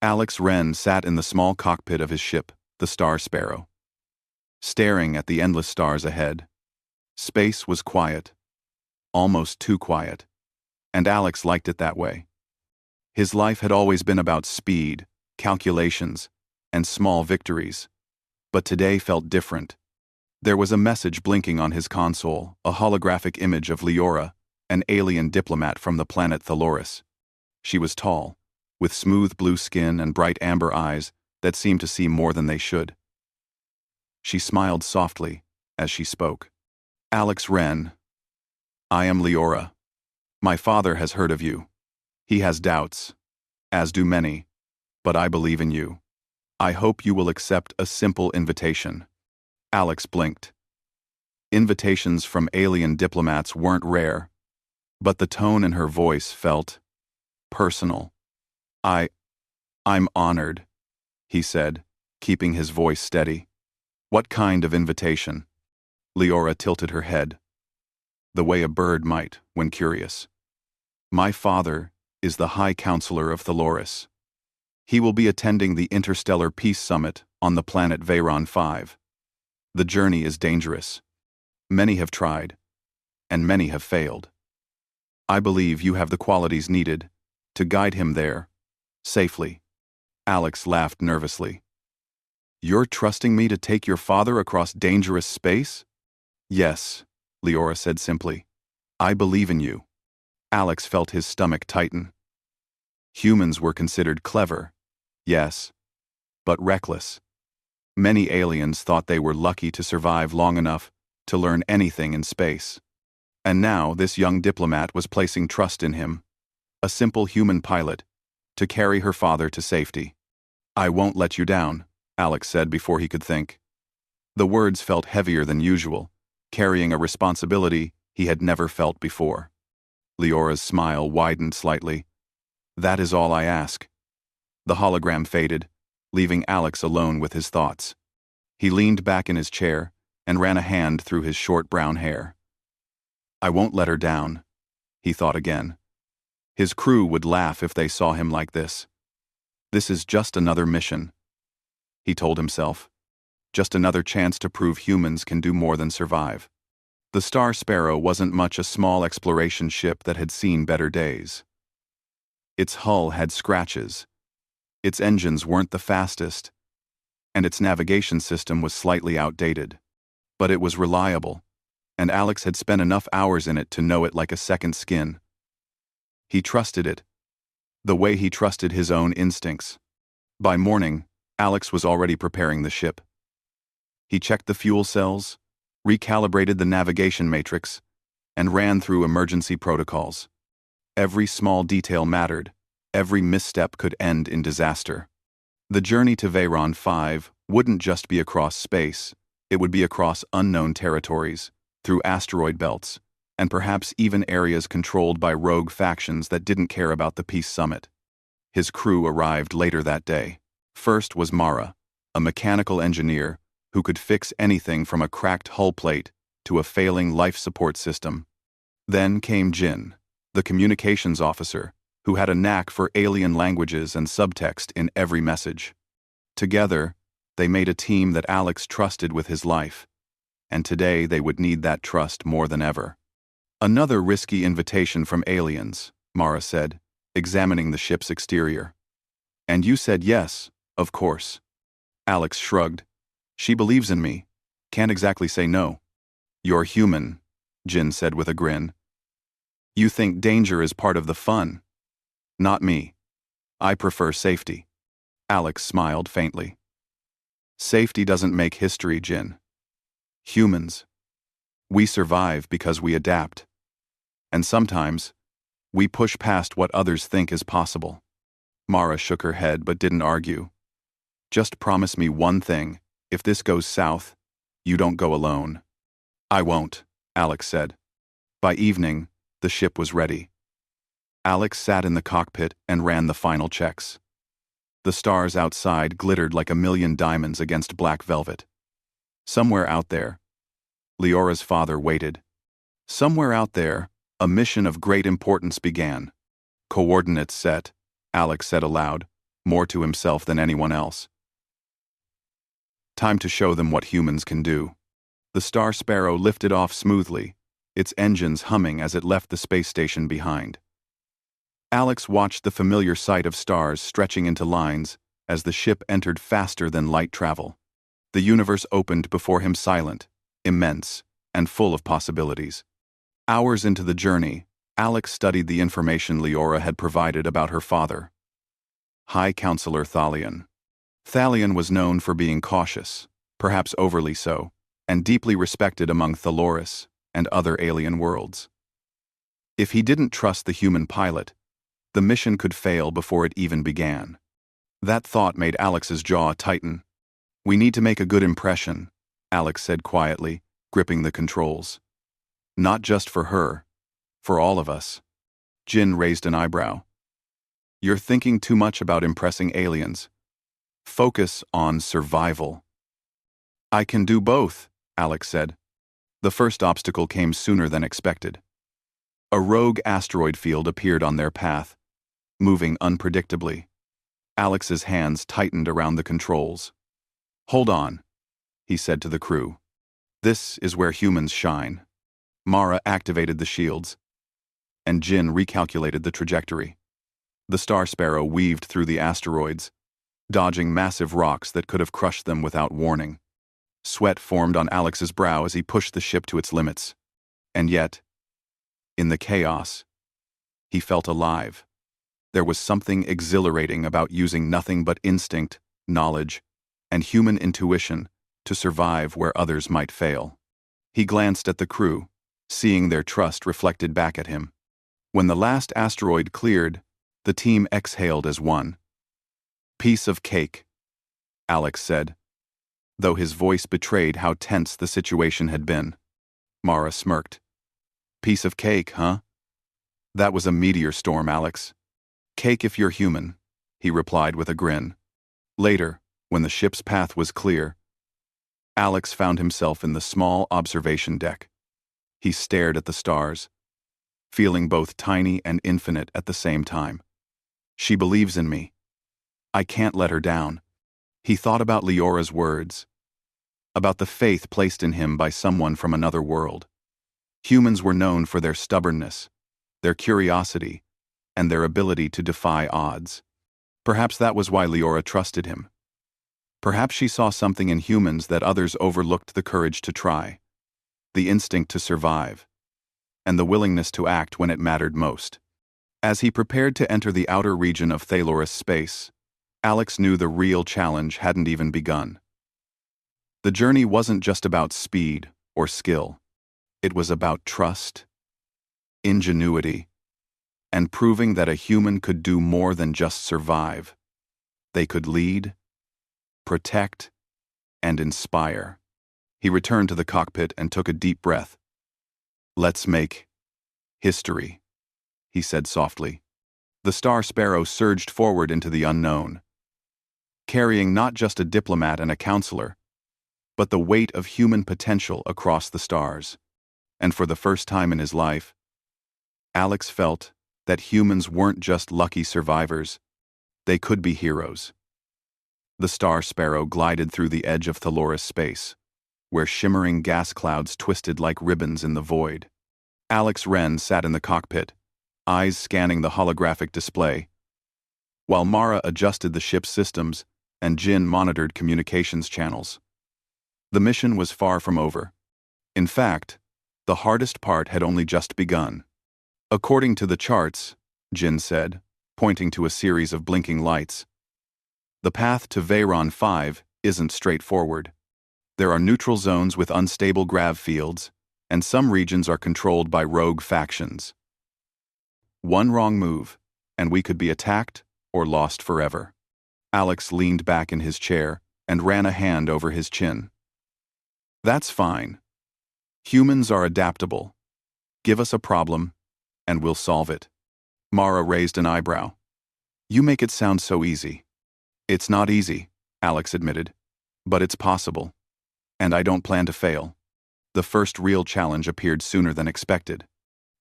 Alex Wren sat in the small cockpit of his ship, the Star Sparrow, staring at the endless stars ahead. Space was quiet, almost too quiet, and Alex liked it that way. His life had always been about speed, calculations, and small victories, but today felt different. There was a message blinking on his console, a holographic image of Leora, an alien diplomat from the planet Thaloris. She was tall, with smooth blue skin and bright amber eyes that seemed to see more than they should. She smiled softly as she spoke. Alex Wren, I am Leora. My father has heard of you. He has doubts, as do many, but I believe in you. I hope you will accept a simple invitation. Alex blinked. Invitations from alien diplomats weren't rare, but the tone in her voice felt personal. I'm honored, he said, keeping his voice steady. What kind of invitation? Leora tilted her head, the way a bird might when curious. My father is the High Counselor of Thaloris. He will be attending the Interstellar Peace Summit on the planet Veyron 5. The journey is dangerous. Many have tried, and many have failed. I believe you have the qualities needed to guide him there, safely. Alex laughed nervously. You're trusting me to take your father across dangerous space? Yes, Leora said simply. I believe in you. Alex felt his stomach tighten. Humans were considered clever, yes, but reckless. Many aliens thought they were lucky to survive long enough to learn anything in space. And now this young diplomat was placing trust in him, a simple human pilot, to carry her father to safety. I won't let you down, Alex said before he could think. The words felt heavier than usual, carrying a responsibility he had never felt before. Leora's smile widened slightly. That is all I ask. The hologram faded, leaving Alex alone with his thoughts. He leaned back in his chair and ran a hand through his short brown hair. I won't let her down, he thought again. His crew would laugh if they saw him like this. This is just another mission, he told himself. Just another chance to prove humans can do more than survive. The Star Sparrow wasn't much a small exploration ship that had seen better days. Its hull had scratches. Its engines weren't the fastest, and its navigation system was slightly outdated. But it was reliable, and Alex had spent enough hours in it to know it like a second skin. He trusted it, the way he trusted his own instincts. By morning, Alex was already preparing the ship. He checked the fuel cells, recalibrated the navigation matrix, and ran through emergency protocols. Every small detail mattered. Every misstep could end in disaster. The journey to Veyron 5 wouldn't just be across space, it would be across unknown territories, through asteroid belts, and perhaps even areas controlled by rogue factions that didn't care about the Peace Summit. His crew arrived later that day. First was Mara, a mechanical engineer who could fix anything from a cracked hull plate to a failing life support system. Then came Jin, the communications officer, who had a knack for alien languages and subtext in every message. Together, they made a team that Alex trusted with his life, and today they would need that trust more than ever. Another risky invitation from aliens, Mara said, examining the ship's exterior. And you said yes, of course. Alex shrugged. She believes in me. Can't exactly say no. You're human, Jin said with a grin. You think danger is part of the fun. Not me. I prefer safety. Alex smiled faintly. Safety doesn't make history, Jin. Humans. We survive because we adapt. And sometimes, we push past what others think is possible. Mara shook her head but didn't argue. Just promise me one thing. If this goes south, you don't go alone. I won't, Alex said. By evening, the ship was ready. Alex sat in the cockpit and ran the final checks. The stars outside glittered like a million diamonds against black velvet. Somewhere out there, Leora's father waited. Somewhere out there, a mission of great importance began. Coordinates set, Alex said aloud, more to himself than anyone else. Time to show them what humans can do. The Star Sparrow lifted off smoothly, its engines humming as it left the space station behind. Alex watched the familiar sight of stars stretching into lines as the ship entered faster than light travel. The universe opened before him, silent, immense, and full of possibilities. Hours into the journey, Alex studied the information Leora had provided about her father, High Counselor Thalion. Thalion was known for being cautious, perhaps overly so, and deeply respected among Thaloris and other alien worlds. If he didn't trust the human pilot, the mission could fail before it even began. That thought made Alex's jaw tighten. "We need to make a good impression," Alex said quietly, gripping the controls. "Not just for her, for all of us." Jin raised an eyebrow. "You're thinking too much about impressing aliens. Focus on survival." "I can do both," Alex said. The first obstacle came sooner than expected. A rogue asteroid field appeared on their path, moving unpredictably. Alex's hands tightened around the controls. "Hold on," he said to the crew. "This is where humans shine." Mara activated the shields, and Jin recalculated the trajectory. The Star Sparrow weaved through the asteroids, dodging massive rocks that could have crushed them without warning. Sweat formed on Alex's brow as he pushed the ship to its limits. And yet, in the chaos, he felt alive. There was something exhilarating about using nothing but instinct, knowledge, and human intuition to survive where others might fail. He glanced at the crew, seeing their trust reflected back at him. When the last asteroid cleared, the team exhaled as one. "Piece of cake," Alex said, though his voice betrayed how tense the situation had been. Mara smirked. "Piece of cake, huh? That was a meteor storm, Alex." "Cake if you're human," he replied with a grin. Later, when the ship's path was clear, Alex found himself in the small observation deck. He stared at the stars, feeling both tiny and infinite at the same time. "She believes in me. I can't let her down." He thought about Leora's words, about the faith placed in him by someone from another world. Humans were known for their stubbornness, their curiosity, and their ability to defy odds. Perhaps that was why Leora trusted him. Perhaps she saw something in humans that others overlooked: the courage to try, the instinct to survive, and the willingness to act when it mattered most. As he prepared to enter the outer region of Thaloris space, Alex knew the real challenge hadn't even begun. The journey wasn't just about speed or skill. It was about trust, ingenuity, and proving that a human could do more than just survive. They could lead, protect, and inspire. He returned to the cockpit and took a deep breath. "Let's make history," he said softly. The Star Sparrow surged forward into the unknown, carrying not just a diplomat and a counselor, but the weight of human potential across the stars. And for the first time in his life, Alex felt that humans weren't just lucky survivors, they could be heroes. The Star Sparrow glided through the edge of Thaloris space, where shimmering gas clouds twisted like ribbons in the void. Alex Wren sat in the cockpit, eyes scanning the holographic display, while Mara adjusted the ship's systems and Jin monitored communications channels. The mission was far from over. In fact, the hardest part had only just begun. "According to the charts," Jin said, pointing to a series of blinking lights, "the path to Veyron 5 isn't straightforward. There are neutral zones with unstable grav fields, and some regions are controlled by rogue factions. One wrong move, and we could be attacked or lost forever." Alex leaned back in his chair and ran a hand over his chin. "That's fine. Humans are adaptable. Give us a problem, and we'll solve it." Mara raised an eyebrow. "You make it sound so easy." "It's not easy," Alex admitted, "but it's possible. And I don't plan to fail." The first real challenge appeared sooner than expected.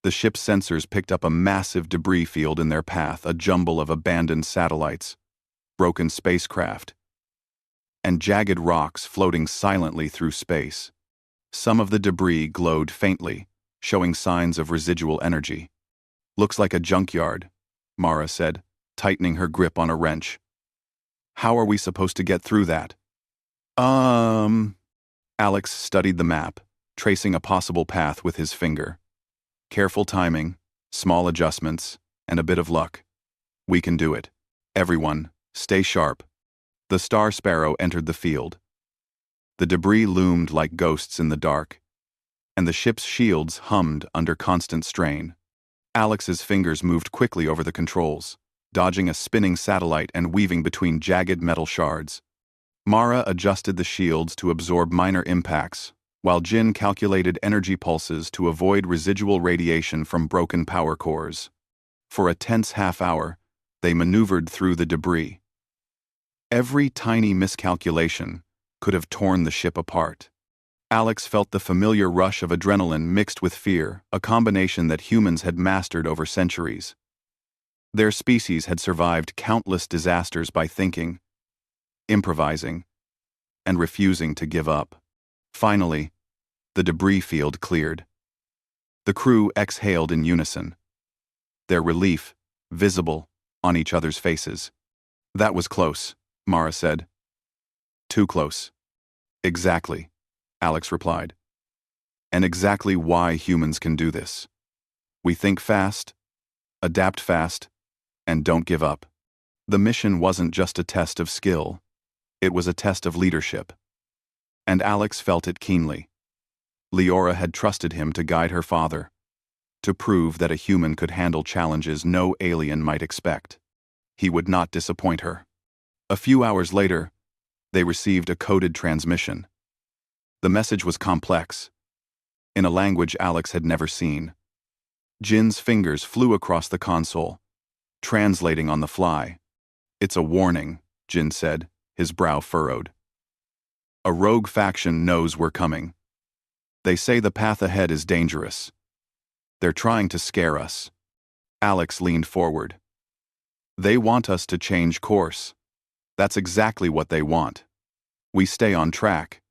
The ship's sensors picked up a massive debris field in their path, a jumble of abandoned satellites, broken spacecraft, and jagged rocks floating silently through space. Some of the debris glowed faintly, showing signs of residual energy. "Looks like a junkyard," Mara said, tightening her grip on a wrench. "How are we supposed to get through that?" Alex studied the map, tracing a possible path with his finger. "Careful timing, small adjustments, and a bit of luck. We can do it. Everyone, stay sharp." The Star Sparrow entered the field. The debris loomed like ghosts in the dark, and the ship's shields hummed under constant strain. Alex's fingers moved quickly over the controls, dodging a spinning satellite and weaving between jagged metal shards. Mara adjusted the shields to absorb minor impacts, while Jin calculated energy pulses to avoid residual radiation from broken power cores. For a tense half-hour, they maneuvered through the debris. Every tiny miscalculation could have torn the ship apart. Alex felt the familiar rush of adrenaline mixed with fear, a combination that humans had mastered over centuries. Their species had survived countless disasters by thinking, improvising, and refusing to give up. Finally, the debris field cleared. The crew exhaled in unison, their relief visible on each other's faces. "That was close," Mara said. "Too close." "Exactly," Alex replied. "And exactly why humans can do this. We think fast, adapt fast, and don't give up." The mission wasn't just a test of skill. It was a test of leadership. And Alex felt it keenly. Leora had trusted him to guide her father, to prove that a human could handle challenges no alien might expect. He would not disappoint her. A few hours later, they received a coded transmission. The message was complex, in a language Alex had never seen. Jin's fingers flew across the console, translating on the fly. "It's a warning," Jin said, his brow furrowed. "A rogue faction knows we're coming. They say the path ahead is dangerous. They're trying to scare us." Alex leaned forward. "They want us to change course. That's exactly what they want. We stay on track.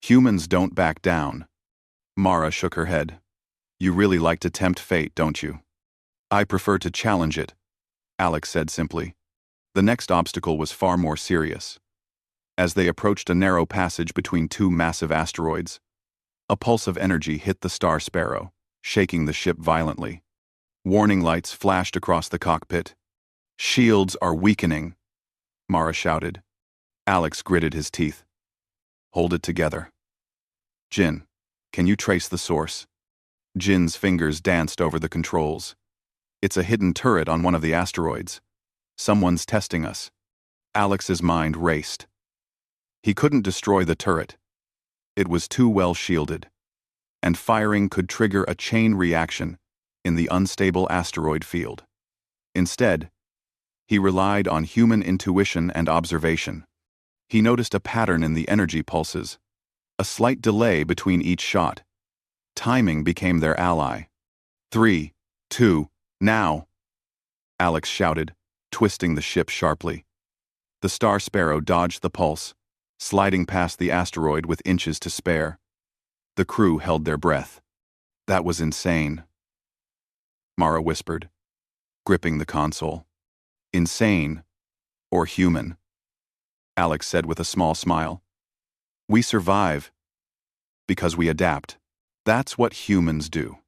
Humans don't back down." Mara shook her head. "You really like to tempt fate, don't you?" "I prefer to challenge it," Alex said simply. The next obstacle was far more serious. As they approached a narrow passage between two massive asteroids, a pulse of energy hit the Star Sparrow, shaking the ship violently. Warning lights flashed across the cockpit. "Shields are weakening," Mara shouted. Alex gritted his teeth. "Hold it together. Jin, can you trace the source?" Jin's fingers danced over the controls. "It's a hidden turret on one of the asteroids. Someone's testing us." Alex's mind raced. He couldn't destroy the turret. It was too well shielded, and firing could trigger a chain reaction in the unstable asteroid field. Instead, he relied on human intuition and observation. He noticed a pattern in the energy pulses, a slight delay between each shot. Timing became their ally. "3, 2, now!" Alex shouted, twisting the ship sharply. The Star Sparrow dodged the pulse, sliding past the asteroid with inches to spare. The crew held their breath. "That was insane," Mara whispered, gripping the console. "Insane, or human," Alex said with a small smile. "We survive because we adapt. That's what humans do."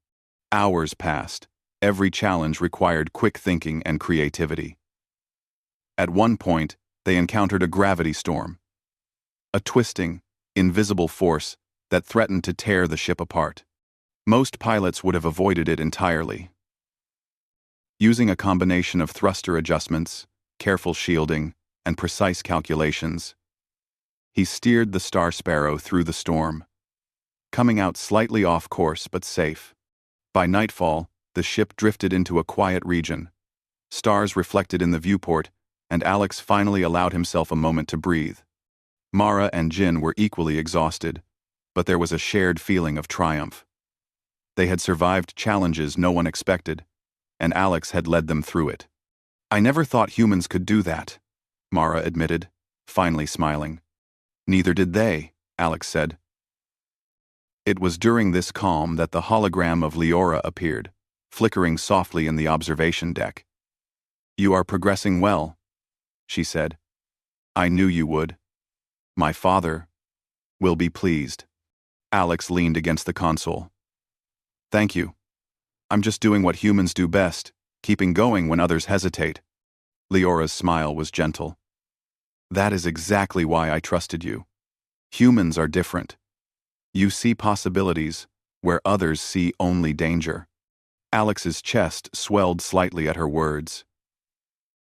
Hours passed. Every challenge required quick thinking and creativity. At one point, they encountered a gravity storm, a twisting, invisible force that threatened to tear the ship apart. Most pilots would have avoided it entirely. Using a combination of thruster adjustments, careful shielding, and precise calculations, he steered the Star Sparrow through the storm, coming out slightly off course but safe. By nightfall, the ship drifted into a quiet region. Stars reflected in the viewport, and Alex finally allowed himself a moment to breathe. Mara and Jin were equally exhausted, but there was a shared feeling of triumph. They had survived challenges no one expected, and Alex had led them through it. "I never thought humans could do that," Mara admitted, finally smiling. Neither did they, Alex said. It was during this calm that the hologram of Leora appeared, flickering softly in the observation deck. You are progressing well, she said. I knew you would. My father will be pleased. Alex leaned against the console. Thank you. I'm just doing what humans do best, keeping going when others hesitate. Leora's smile was gentle. That is exactly why I trusted you. Humans are different. You see possibilities where others see only danger. Alex's chest swelled slightly at her words.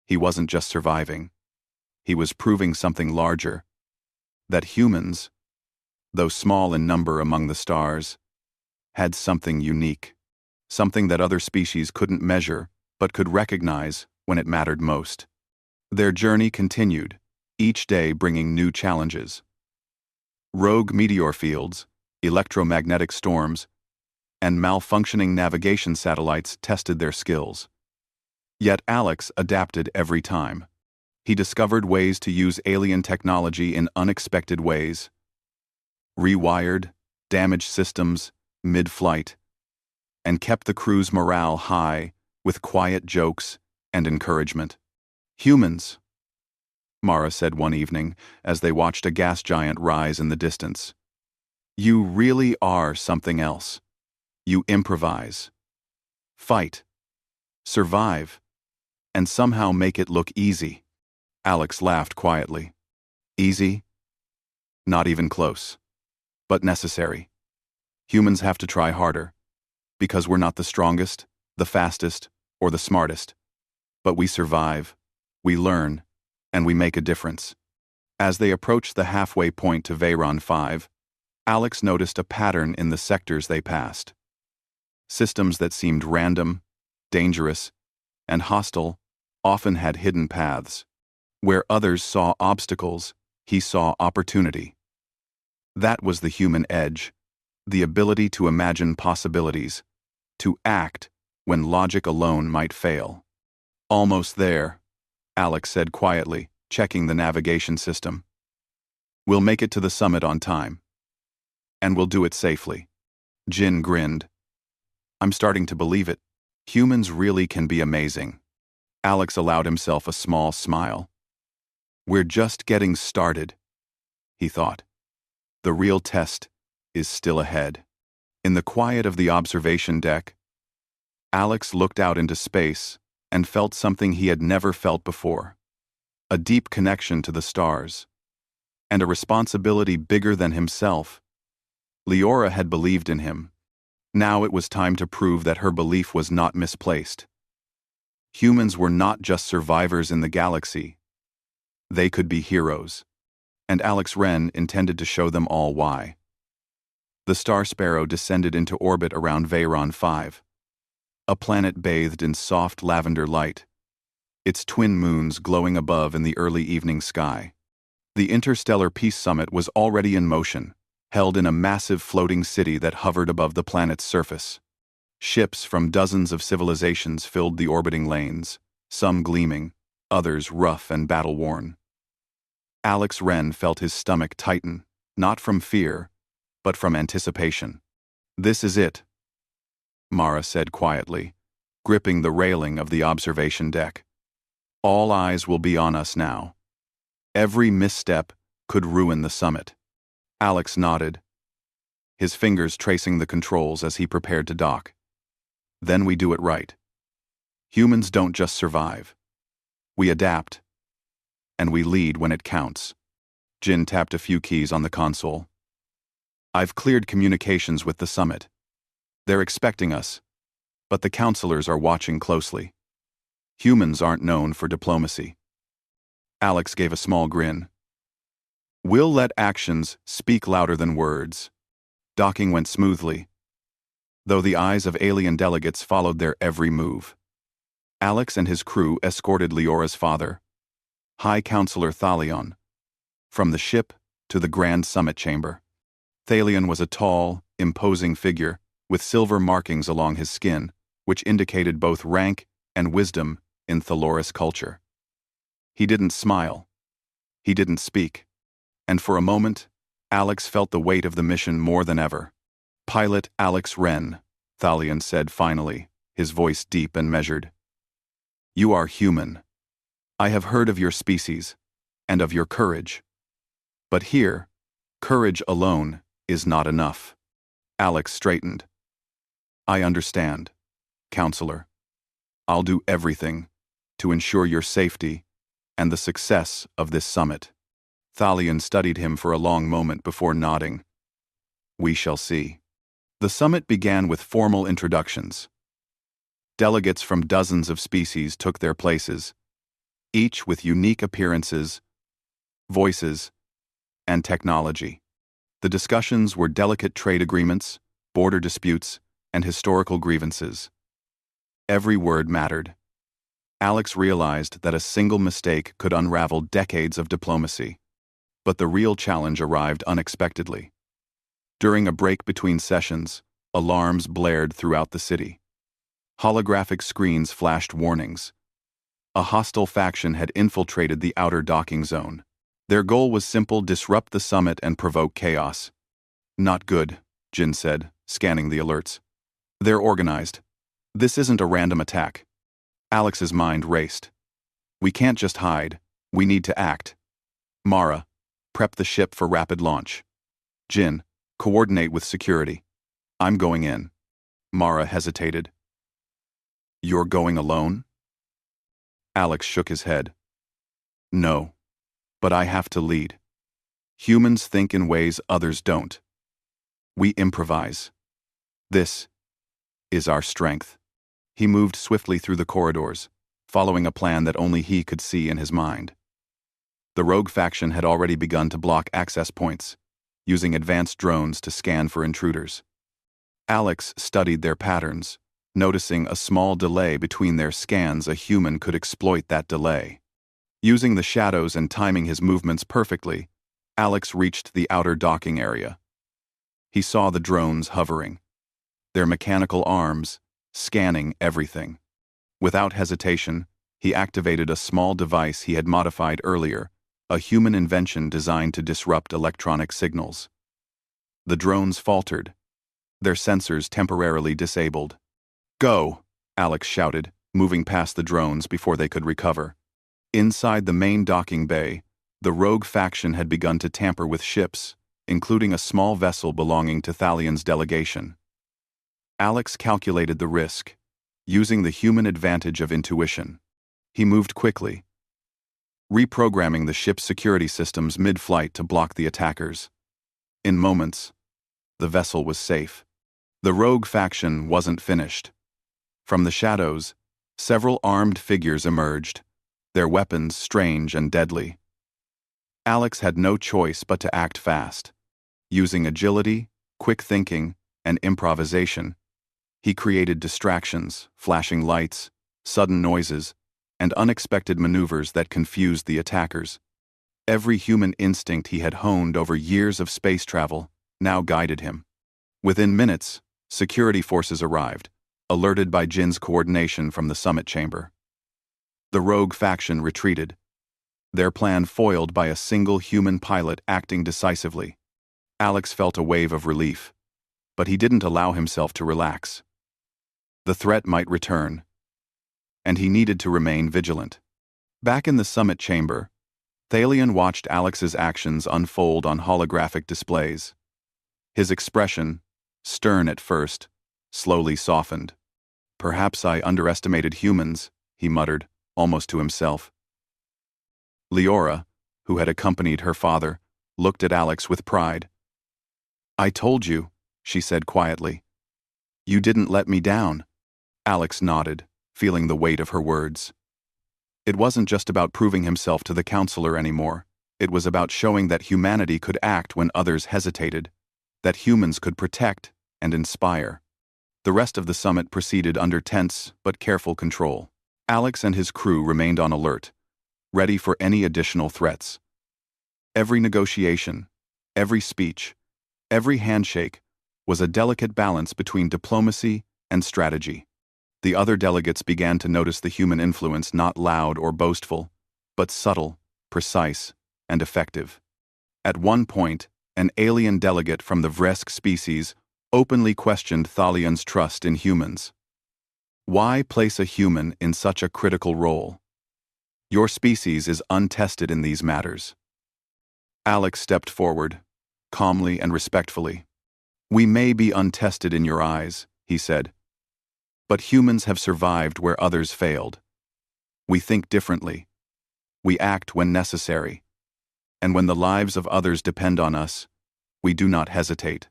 He wasn't just surviving. He was proving something larger. That humans, though small in number among the stars, had something unique. Something that other species couldn't measure, but could recognize when it mattered most. Their journey continued, each day bringing new challenges. Rogue meteor fields, electromagnetic storms, and malfunctioning navigation satellites tested their skills. Yet Alex adapted every time. He discovered ways to use alien technology in unexpected ways. Rewired, damaged systems mid-flight, and kept the crew's morale high with quiet jokes and encouragement. Humans, Mara said one evening as they watched a gas giant rise in the distance. You really are something else. You improvise, fight, survive, and somehow make it look easy. Alex laughed quietly. Easy? Not even close. But necessary. Humans have to try harder, because we're not the strongest, the fastest, or the smartest. But we survive, we learn, and we make a difference. As they approached the halfway point to Veyron 5, Alex noticed a pattern in the sectors they passed. Systems that seemed random, dangerous, and hostile often had hidden paths. Where others saw obstacles, he saw opportunity. That was the human edge, the ability to imagine possibilities, to act when logic alone might fail. Almost there, Alex said quietly, checking the navigation system. We'll make it to the summit on time. And we'll do it safely. Jin grinned. I'm starting to believe it. Humans really can be amazing. Alex allowed himself a small smile. We're just getting started, he thought. The real test is still ahead. In the quiet of the observation deck, Alex looked out into space and felt something he had never felt before. A deep connection to the stars, and a responsibility bigger than himself. Leora had believed in him. Now it was time to prove that her belief was not misplaced. Humans were not just survivors in the galaxy. They could be heroes. And Alex Wren intended to show them all why. The Star Sparrow descended into orbit around Veyron 5, a planet bathed in soft lavender light, its twin moons glowing above in the early evening sky. The interstellar peace summit was already in motion, held in a massive floating city that hovered above the planet's surface. Ships from dozens of civilizations filled the orbiting lanes, some gleaming, others rough and battle-worn. Alex Wren felt his stomach tighten, not from fear, but from anticipation. This is it, Mara said quietly, gripping the railing of the observation deck. All eyes will be on us now. Every misstep could ruin the summit. Alex nodded, his fingers tracing the controls as he prepared to dock. Then we do it right. Humans don't just survive. We adapt. And we lead when it counts. Jin tapped a few keys on the console. I've cleared communications with the summit. They're expecting us, but the counselors are watching closely. Humans aren't known for diplomacy. Alex gave a small grin. We'll let actions speak louder than words. Docking went smoothly, though the eyes of alien delegates followed their every move. Alex and his crew escorted Leora's father, High Counselor Thalion, from the ship to the Grand Summit Chamber. Thalion was a tall, imposing figure with silver markings along his skin, which indicated both rank and wisdom in Thaloris culture. He didn't smile, He didn't speak, and for a moment, Alex felt the weight of the mission more than ever. "Pilot Alex Wren," Thalion said finally, his voice deep and measured. "You are human. I have heard of your species, and of your courage. But here, courage alone is not enough." Alex straightened. "I understand, Counselor. I'll do everything to ensure your safety and the success of this summit." Thalion studied him for a long moment before nodding. "We shall see." The summit began with formal introductions. Delegates from dozens of species took their places, each with unique appearances, voices, and technology. The discussions were delicate trade agreements, border disputes, and historical grievances. Every word mattered. Alex realized that a single mistake could unravel decades of diplomacy. But the real challenge arrived unexpectedly. During a break between sessions, alarms blared throughout the city. Holographic screens flashed warnings. A hostile faction had infiltrated the outer docking zone. Their goal was simple: disrupt the summit and provoke chaos. "Not good," Jin said, scanning the alerts. "They're organized. This isn't a random attack." Alex's mind raced. "We can't just hide. We need to act." "Mara, prep the ship for rapid launch." "Jin, coordinate with security." "I'm going in." Mara hesitated. "You're going alone?" Alex shook his head. "No, but I have to lead. Humans think in ways others don't. We improvise. This is our strength." He moved swiftly through the corridors, following a plan that only he could see in his mind. The rogue faction had already begun to block access points, using advanced drones to scan for intruders. Alex studied their patterns, noticing a small delay between their scans. A human could exploit that delay. Using the shadows and timing his movements perfectly, Alex reached the outer docking area. He saw the drones hovering, their mechanical arms scanning everything. Without hesitation, he activated a small device he had modified earlier, a human invention designed to disrupt electronic signals. The drones faltered, their sensors temporarily disabled. "Go!" Alex shouted, moving past the drones before they could recover. Inside the main docking bay, the rogue faction had begun to tamper with ships, including a small vessel belonging to Thalion's delegation. Alex calculated the risk, using the human advantage of intuition. He moved quickly, reprogramming the ship's security systems mid-flight to block the attackers. In moments, the vessel was safe. The rogue faction wasn't finished. From the shadows, several armed figures emerged, their weapons strange and deadly. Alex had no choice but to act fast. Using agility, quick thinking, and improvisation, he created distractions, flashing lights, sudden noises, and unexpected maneuvers that confused the attackers. Every human instinct he had honed over years of space travel now guided him. Within minutes, security forces arrived, alerted by Jin's coordination from the summit chamber. The rogue faction retreated, their plan foiled by a single human pilot acting decisively. Alex felt a wave of relief, but he didn't allow himself to relax. The threat might return, and he needed to remain vigilant. Back in the summit chamber, Thalion watched Alex's actions unfold on holographic displays. His expression, stern at first, slowly softened. "Perhaps I underestimated humans," he muttered, almost to himself. Leora, who had accompanied her father, looked at Alex with pride. "I told you," she said quietly. "You didn't let me down." Alex nodded, feeling the weight of her words. It wasn't just about proving himself to the counselor anymore. It was about showing that humanity could act when others hesitated, that humans could protect and inspire. The rest of the summit proceeded under tense but careful control. Alex and his crew remained on alert, ready for any additional threats. Every negotiation, every speech, every handshake was a delicate balance between diplomacy and strategy. The other delegates began to notice the human influence, not loud or boastful, but subtle, precise, and effective. At one point, an alien delegate from the Vresk species openly questioned Thalion's trust in humans. Why place a human in such a critical role? Your species is untested in these matters. Alex stepped forward, calmly and respectfully. We may be untested in your eyes, he said, but humans have survived where others failed. We think differently. We act when necessary. And when the lives of others depend on us, we do not hesitate.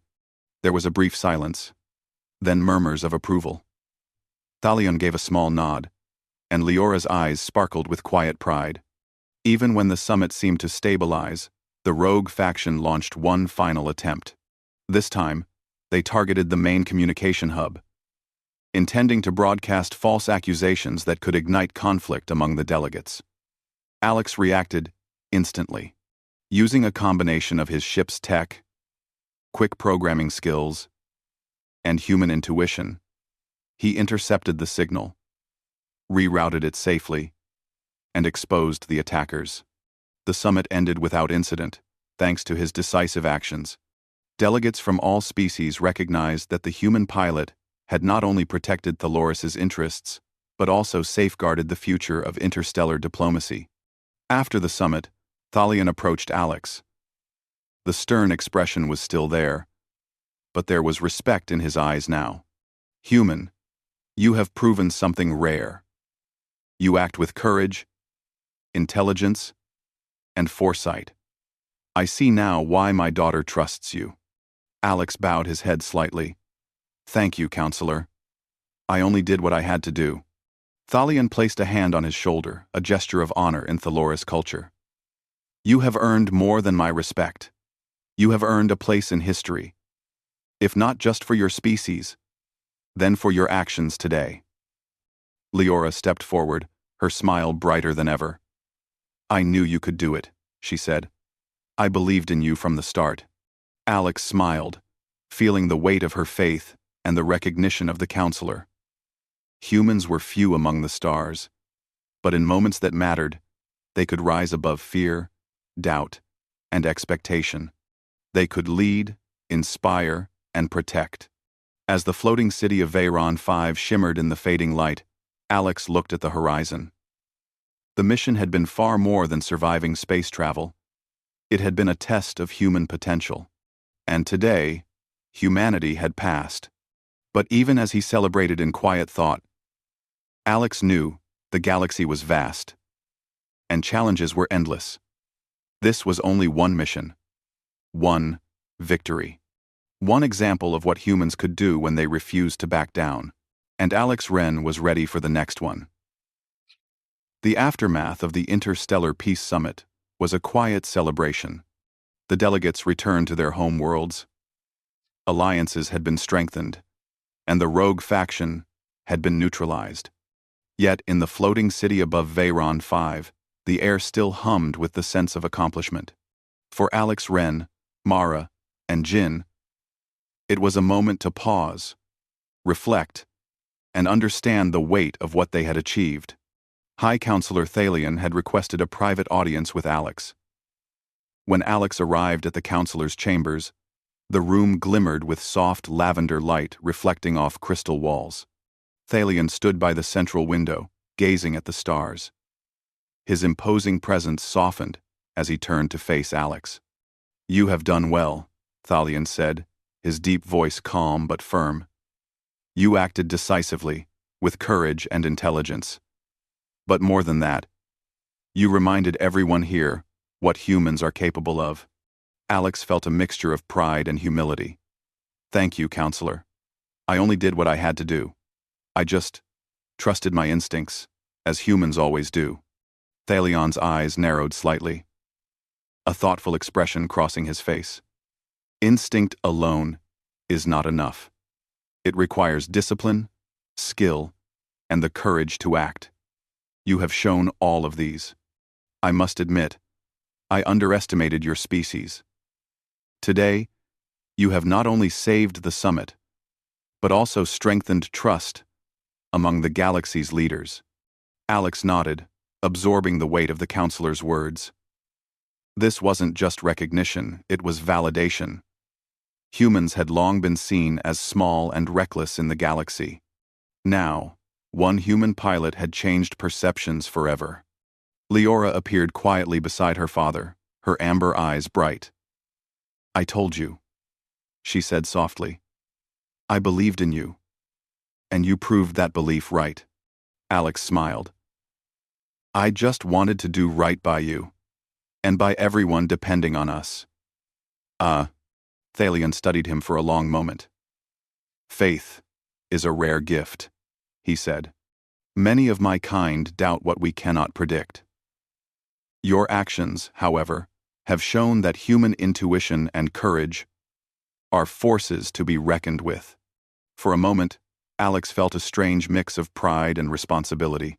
There was a brief silence, then murmurs of approval. Thalion gave a small nod, and Leora's eyes sparkled with quiet pride. Even when the summit seemed to stabilize, the rogue faction launched one final attempt. This time, they targeted the main communication hub, intending to broadcast false accusations that could ignite conflict among the delegates. Alex reacted instantly. Using a combination of his ship's tech, quick programming skills, and human intuition, he intercepted the signal, rerouted it safely, and exposed the attackers. The summit ended without incident, thanks to his decisive actions. Delegates from all species recognized that the human pilot had not only protected Thaloris's interests, but also safeguarded the future of interstellar diplomacy. After the summit, Thalion approached Alex. The stern expression was still there, but there was respect in his eyes now. Human, you have proven something rare. You act with courage, intelligence, and foresight. I see now why my daughter trusts you. Alex bowed his head slightly. Thank you, counselor. I only did what I had to do. Thalion placed a hand on his shoulder, a gesture of honor in Thaloris culture. You have earned more than my respect. You have earned a place in history. If not just for your species, then for your actions today. Leora stepped forward, her smile brighter than ever. I knew you could do it, she said. I believed in you from the start. Alex smiled, feeling the weight of her faith and the recognition of the counselor. Humans were few among the stars, but in moments that mattered, they could rise above fear, doubt, and expectation. They could lead, inspire, and protect. As the floating city of Veyron 5 shimmered in the fading light, Alex looked at the horizon. The mission had been far more than surviving space travel. It had been a test of human potential. And today, humanity had passed. But even as he celebrated in quiet thought, Alex knew the galaxy was vast, and challenges were endless. This was only one mission. One victory. One example of what humans could do when they refused to back down. And Alex Wren was ready for the next one. The aftermath of the Interstellar Peace Summit was a quiet celebration. The delegates returned to their home worlds. Alliances had been strengthened, and the rogue faction had been neutralized. Yet in the floating city above Veyron 5, the air still hummed with the sense of accomplishment. For Alex Wren, Mara, and Jin, it was a moment to pause, reflect, and understand the weight of what they had achieved. High Counselor Thalion had requested a private audience with Alex. When Alex arrived at the counselor's chambers, the room glimmered with soft lavender light reflecting off crystal walls. Thalion stood by the central window, gazing at the stars. His imposing presence softened as he turned to face Alex. You have done well, Thalion said, his deep voice calm but firm. You acted decisively, with courage and intelligence. But more than that, you reminded everyone here what humans are capable of. Alex felt a mixture of pride and humility. Thank you, counselor. I only did what I had to do. I just trusted my instincts, as humans always do. Thalion's eyes narrowed slightly, a thoughtful expression crossing his face. Instinct alone is not enough. It requires discipline, skill, and the courage to act. You have shown all of these. I must admit, I underestimated your species. Today, you have not only saved the summit, but also strengthened trust among the galaxy's leaders. Alex nodded, absorbing the weight of the counselor's words. This wasn't just recognition, it was validation. Humans had long been seen as small and reckless in the galaxy. Now, one human pilot had changed perceptions forever. Leora appeared quietly beside her father, her amber eyes bright. "I told you," she said softly. "I believed in you. And you proved that belief right." Alex smiled. "I just wanted to do right by you. And by everyone depending on us." Thalion studied him for a long moment. "Faith is a rare gift," he said. "Many of my kind doubt what we cannot predict. Your actions, however, have shown that human intuition and courage are forces to be reckoned with." For a moment, Alex felt a strange mix of pride and responsibility.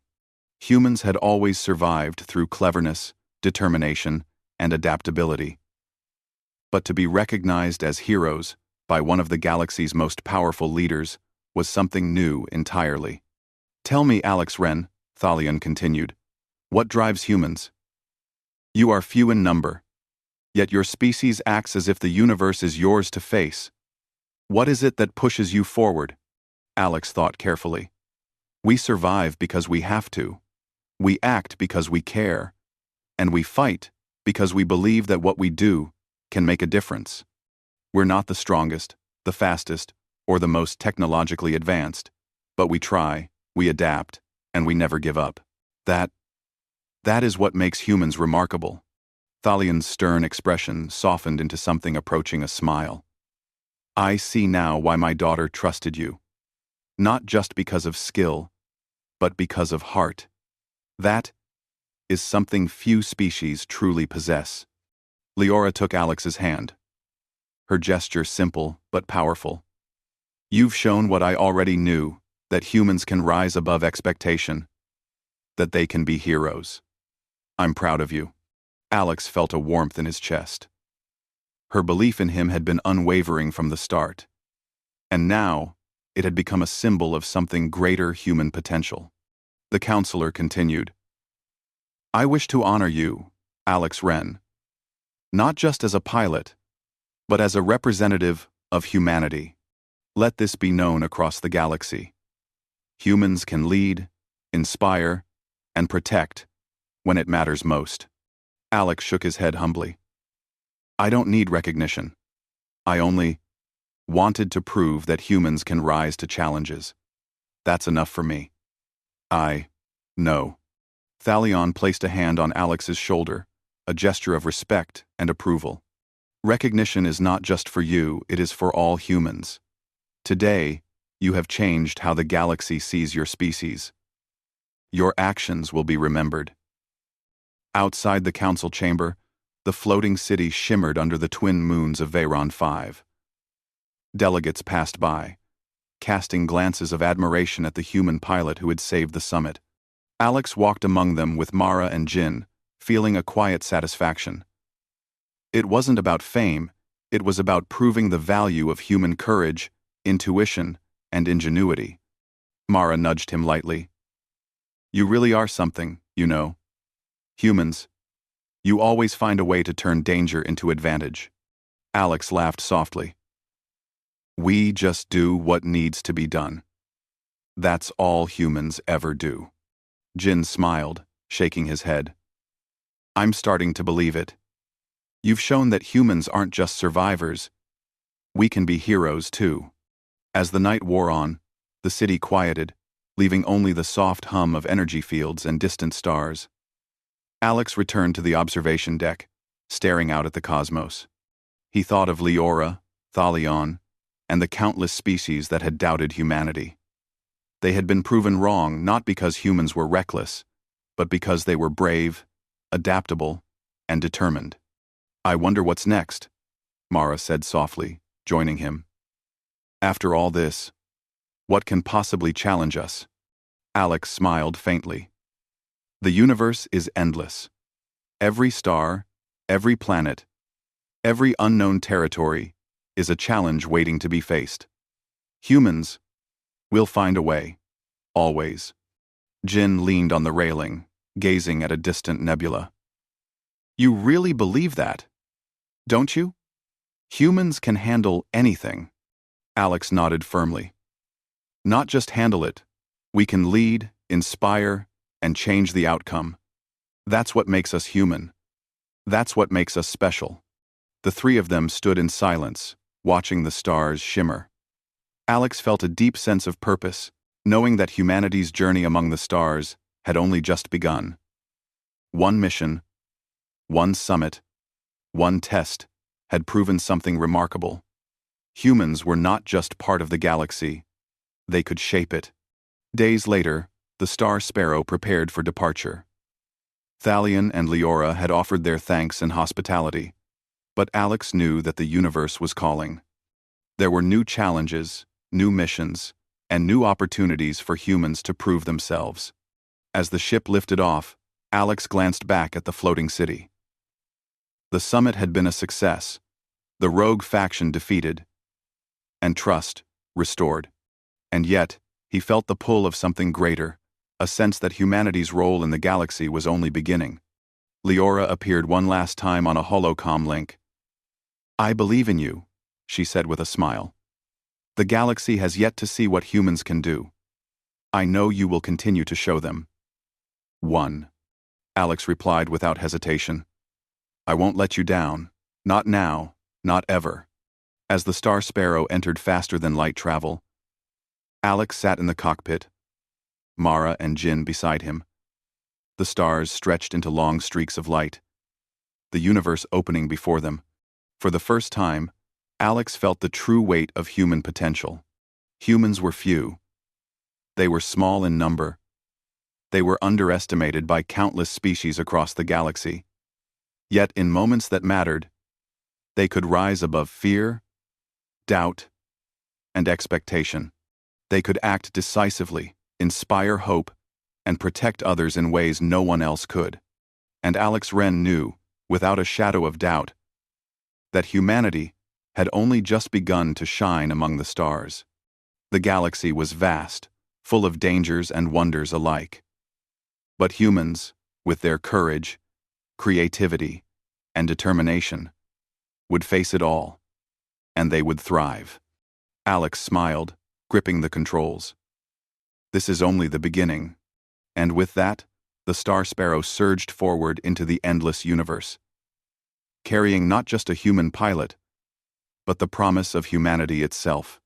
Humans had always survived through cleverness, determination, and adaptability. But to be recognized as heroes by one of the galaxy's most powerful leaders was something new entirely. "Tell me, Alex Wren," Thalion continued, "what drives humans? You are few in number, yet your species acts as if the universe is yours to face. What is it that pushes you forward?" Alex thought carefully. "We survive because we have to. We act because we care. And we fight because we believe that what we do can make a difference. We're not the strongest, the fastest, or the most technologically advanced, but we try, we adapt, and we never give up. That is what makes humans remarkable." Thalion's stern expression softened into something approaching a smile. "I see now why my daughter trusted you. Not just because of skill, but because of heart. That is something few species truly possess." Leora took Alex's hand. Her gesture simple but powerful. "You've shown what I already knew, that humans can rise above expectation. That they can be heroes. I'm proud of you." Alex felt a warmth in his chest. Her belief in him had been unwavering from the start. And now, it had become a symbol of something greater human potential. The counselor continued. "I wish to honor you, Alex Wren, not just as a pilot, but as a representative of humanity. Let this be known across the galaxy. Humans can lead, inspire, and protect when it matters most." Alex shook his head humbly. "I don't need recognition. I only wanted to prove that humans can rise to challenges. That's enough for me." "I know." Thalion placed a hand on Alex's shoulder, a gesture of respect and approval. "Recognition is not just for you, it is for all humans. Today, you have changed how the galaxy sees your species. Your actions will be remembered." Outside the council chamber, the floating city shimmered under the twin moons of Veyron 5. Delegates passed by, casting glances of admiration at the human pilot who had saved the summit. Alex walked among them with Mara and Jin, feeling a quiet satisfaction. It wasn't about fame, it was about proving the value of human courage, intuition, and ingenuity. Mara nudged him lightly. "You really are something, you know. Humans, you always find a way to turn danger into advantage." Alex laughed softly. "We just do what needs to be done. That's all humans ever do." Jin smiled, shaking his head. "I'm starting to believe it. You've shown that humans aren't just survivors. We can be heroes too." As the night wore on, the city quieted, leaving only the soft hum of energy fields and distant stars. Alex returned to the observation deck, staring out at the cosmos. He thought of Leora, Thalion, and the countless species that had doubted humanity. They had been proven wrong not because humans were reckless, but because they were brave, adaptable, and determined. "I wonder what's next," Mara said softly, joining him. "After all this, what can possibly challenge us?" Alex smiled faintly. "The universe is endless. Every star, every planet, every unknown territory is a challenge waiting to be faced. Humans, we'll find a way. Always." Jin leaned on the railing, gazing at a distant nebula. You really believe that, don't you? Humans can handle anything. Alex nodded firmly. Not just handle it. We can lead, inspire, and change the outcome. That's what makes us human. That's what makes us special. The three of them stood in silence, watching the stars shimmer. Alex felt a deep sense of purpose, knowing that humanity's journey among the stars had only just begun. One mission, one summit, one test had proven something remarkable. Humans were not just part of the galaxy. They could shape it. Days later, the Star Sparrow prepared for departure. Thalion and Leora had offered their thanks and hospitality, but Alex knew that the universe was calling. There were new challenges, new missions, and new opportunities for humans to prove themselves. As the ship lifted off, Alex glanced back at the floating city. The summit had been a success, the rogue faction defeated, and trust restored. And yet, he felt the pull of something greater, a sense that humanity's role in the galaxy was only beginning. Leora appeared one last time on a holocom link. "I believe in you," she said with a smile. "The galaxy has yet to see what humans can do. I know you will continue to show them." "One," Alex replied without hesitation. "I won't let you down. Not now, not ever." As the Star Sparrow entered faster than light travel, Alex sat in the cockpit, Mara and Jin beside him. The stars stretched into long streaks of light, the universe opening before them. For the first time, Alex felt the true weight of human potential. Humans were few. They were small in number. They were underestimated by countless species across the galaxy. Yet in moments that mattered, they could rise above fear, doubt, and expectation. They could act decisively, inspire hope, and protect others in ways no one else could. And Alex Wren knew, without a shadow of doubt, that humanity had only just begun to shine among the stars. The galaxy was vast, full of dangers and wonders alike. But humans, with their courage, creativity, and determination, would face it all, and they would thrive. Alex smiled, gripping the controls. This is only the beginning. And with that, the Star Sparrow surged forward into the endless universe, carrying not just a human pilot, but the promise of humanity itself.